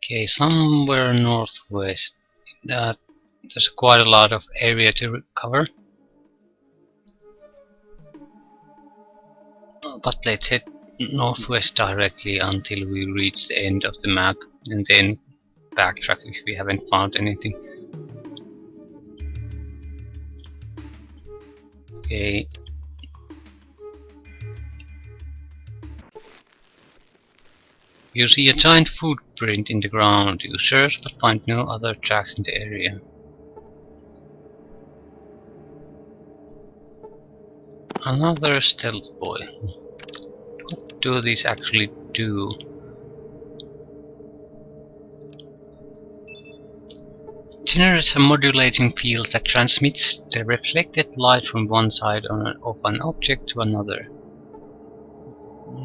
Okay, somewhere northwest. There's quite a lot of area to cover. But let's head northwest directly until we reach the end of the map, and then backtrack if we haven't found anything. Okay. You see a giant footprint in the ground. You search but find no other tracks in the area. Another stealth boy. What do these actually do? Generates a modulating field that transmits the reflected light from one side of an object to another.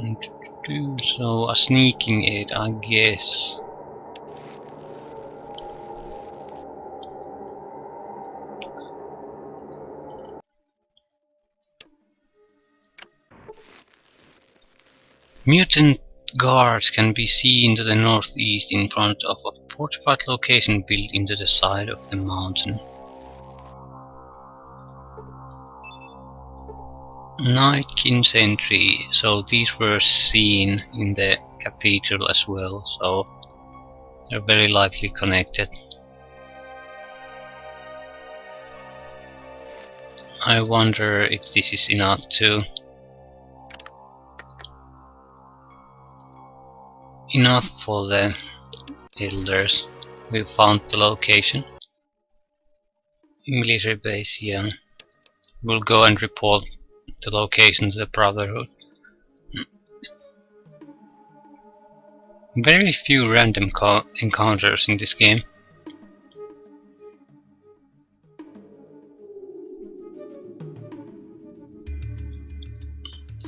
And to do so, a sneaking aid, I guess. Mutant guards can be seen to the northeast in front of a fortified location built into the side of the mountain. Night King sentry, so these were seen in the cathedral as well, so they're very likely connected. I wonder if this is enough to for the elders. We found the location. Military base, yeah. We'll go and report the location to the Brotherhood. Very few random encounters in this game.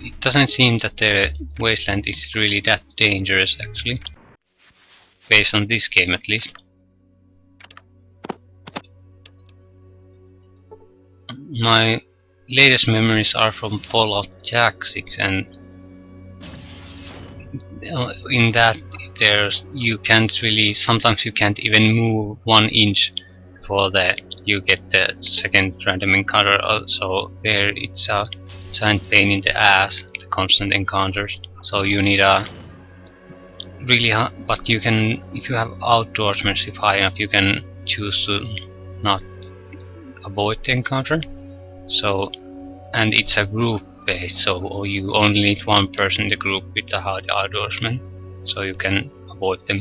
It doesn't seem that the wasteland is really that dangerous actually. Based on this game at least. My latest memories are from Fallout Tactics, and in that you can't really, sometimes you can't even move 1 inch before you get the second random encounter. Also there it's a giant pain in the ass, the constant encounters, so you need a really but you can, if you have outdoorsmanship high enough, you can choose to not avoid the encounter. So, and it's a group based, so you only need one person in the group with the outdoorsman, so you can avoid them.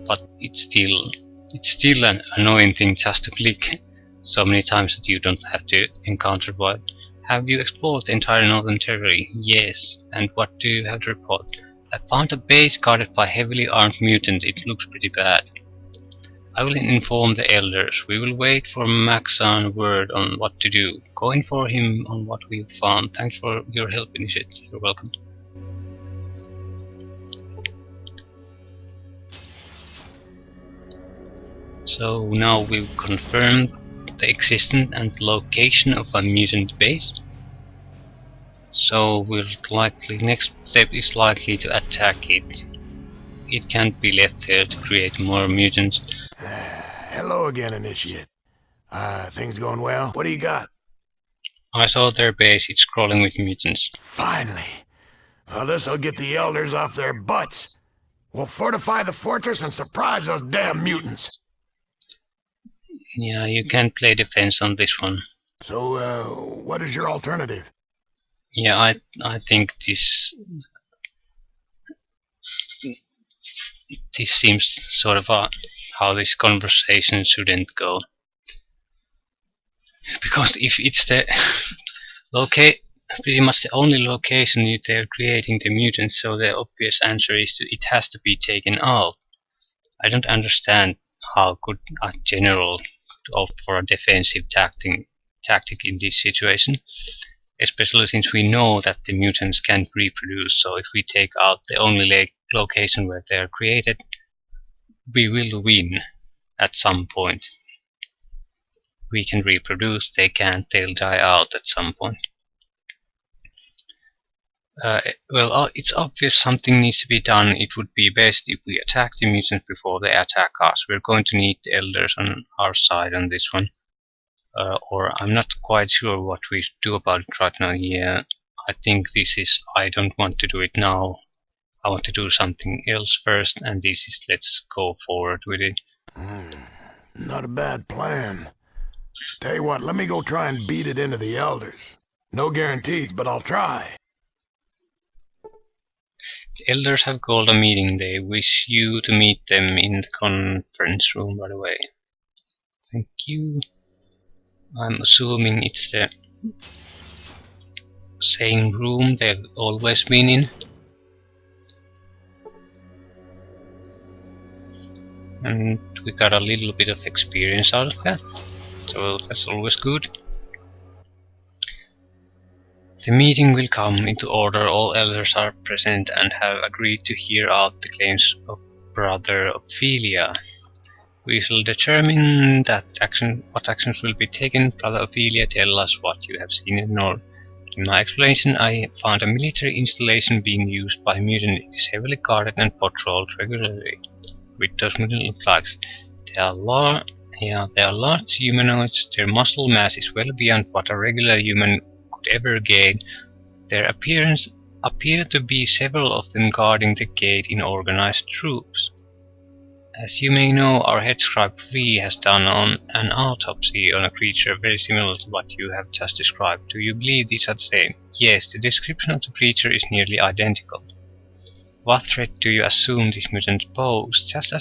But it's still an annoying thing just to click so many times that you don't have to encounter what. Have you explored the entire Northern Territory? Yes. And what do you have to report? I found a base guarded by heavily armed mutants. It looks pretty bad. I will inform the elders. We will wait for Maxon's word on what to do. Go inform him on what we've found. Thanks for your help, Initiate. You're welcome. So now we've confirmed the existence and location of a mutant base. So next step is likely to attack it. It can't be left there to create more mutants. Hello again, Initiate. Things going well? What do you got? I saw their base, it's crawling with mutants. Finally. Well, this'll get the elders off their butts. We'll fortify the fortress and surprise those damn mutants. Yeah, you can't play defense on this one. So, what is your alternative? Yeah, I think this seems sort of how this conversation shouldn't go. Because if it's the pretty much the only location they're creating the mutants, so the obvious answer is it has to be taken out. I don't understand how could a general opt for a defensive tactic in this situation, especially since we know that the mutants can't reproduce. So if we take out the only location where they are created, we will win at some point. We can reproduce, they can't, they'll die out at some point. It's obvious something needs to be done. It would be best if we attack the mutants before they attack us. We're going to need the elders on our side on this one. Or I'm not quite sure what we should do about it right now. Yeah, I think I don't want to do it now. I want to do something else first, and this is let's go forward with it. Not a bad plan. Tell you what, let me go try and beat it into the elders. No guarantees, but I'll try. The elders have called a meeting. They wish you to meet them in the conference room, by the way. Thank you. I'm assuming it's the same room they've always been in. And we got a little bit of experience out of that, so that's always good. The meeting will come into order. All elders are present and have agreed to hear out the claims of Brother Ophelia. We shall determine what actions will be taken. Brother Ophelia, tell us what you have seen and known. In my explanation, I found a military installation being used by mutants. It is heavily guarded and patrolled regularly with those mutant flags. They are large humanoids. Their muscle mass is well beyond what a regular human could ever gain. There appear to be several of them guarding the gate in organized troops. As you may know, our head scribe V has done an autopsy on a creature very similar to what you have just described. Do you believe these are the same? Yes, the description of the creature is nearly identical. What threat do you assume this mutant poses? Just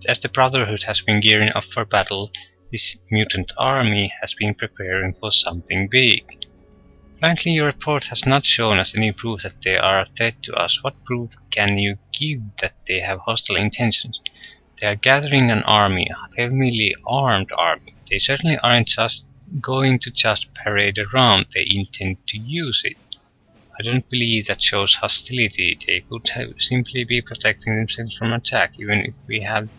as the Brotherhood has been gearing up for battle, this mutant army has been preparing for something big. Frankly, your report has not shown us any proof that they are a threat to us. What proof can you give that they have hostile intentions? They are gathering an army, a heavily armed army. They certainly aren't just going to parade around. They intend to use it. I don't believe that shows hostility. They could simply be protecting themselves from attack, even if we have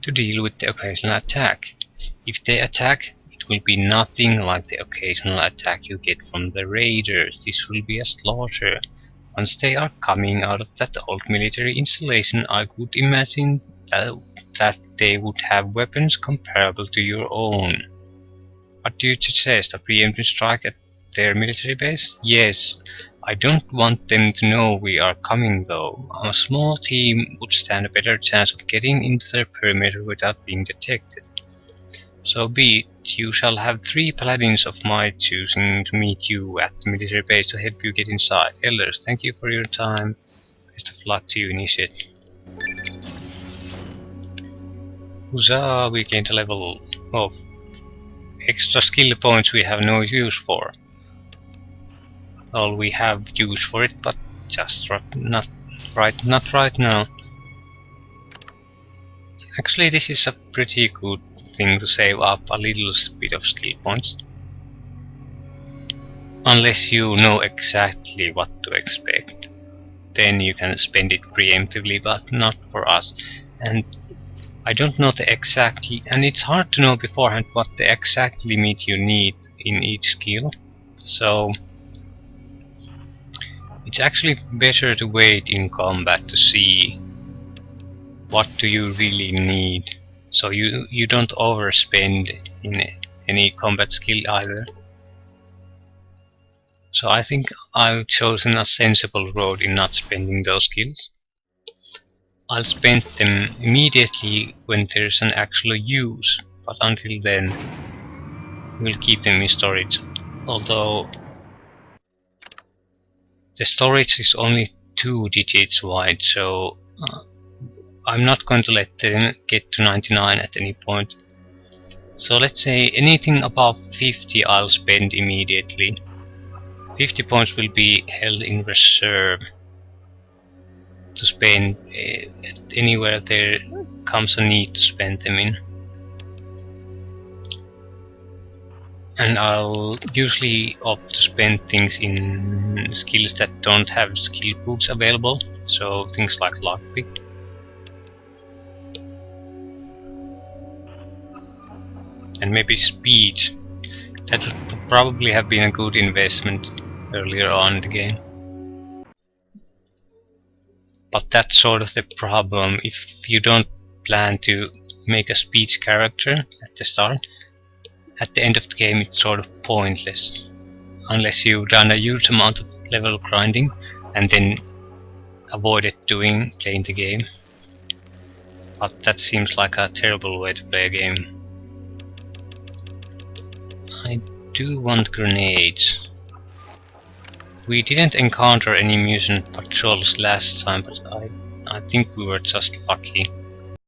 to deal with the occasional attack. If they attack, it will be nothing like the occasional attack you get from the raiders. This will be a slaughter. Once they are coming out of that old military installation, I would imagine that they would have weapons comparable to your own. What do you suggest? A preemptive strike at their military base? Yes. I don't want them to know we are coming though. A small team would stand a better chance of getting into their perimeter without being detected. So be it. You shall have 3 paladins of my choosing to meet you at the military base to help you get inside. Elders, thank you for your time. Best of luck to you, Initiate. Huzzah, we gained a level of extra skill points we have no use for. Well, we have use for it, but just not right now. Actually, this is a pretty good thing to save up a little bit of skill points. Unless you know exactly what to expect. Then you can spend it preemptively, but not for us. And I don't know and it's hard to know beforehand what the exact limit you need in each skill. So it's actually better to wait in combat to see what do you really need, so you don't overspend in any combat skill either. So I think I've chosen a sensible road in not spending those skills. I'll spend them immediately when there's an actual use, but until then we'll keep them in storage. Although the storage is only 2 digits wide, so I'm not going to let them get to 99 at any point. So let's say anything above 50 I'll spend immediately. 50 points will be held in reserve to spend anywhere there comes a need to spend them in. And I'll usually opt to spend things in skills that don't have skill books available, so things like lockpick. And maybe speed. That would probably have been a good investment earlier on in the game. But that's sort of the problem. If you don't plan to make a speech character at the start, at the end of the game it's sort of pointless. Unless you've done a huge amount of level grinding and then avoided playing the game. But that seems like a terrible way to play a game. I do want grenades. We didn't encounter any mutant patrols last time, but I think we were just lucky.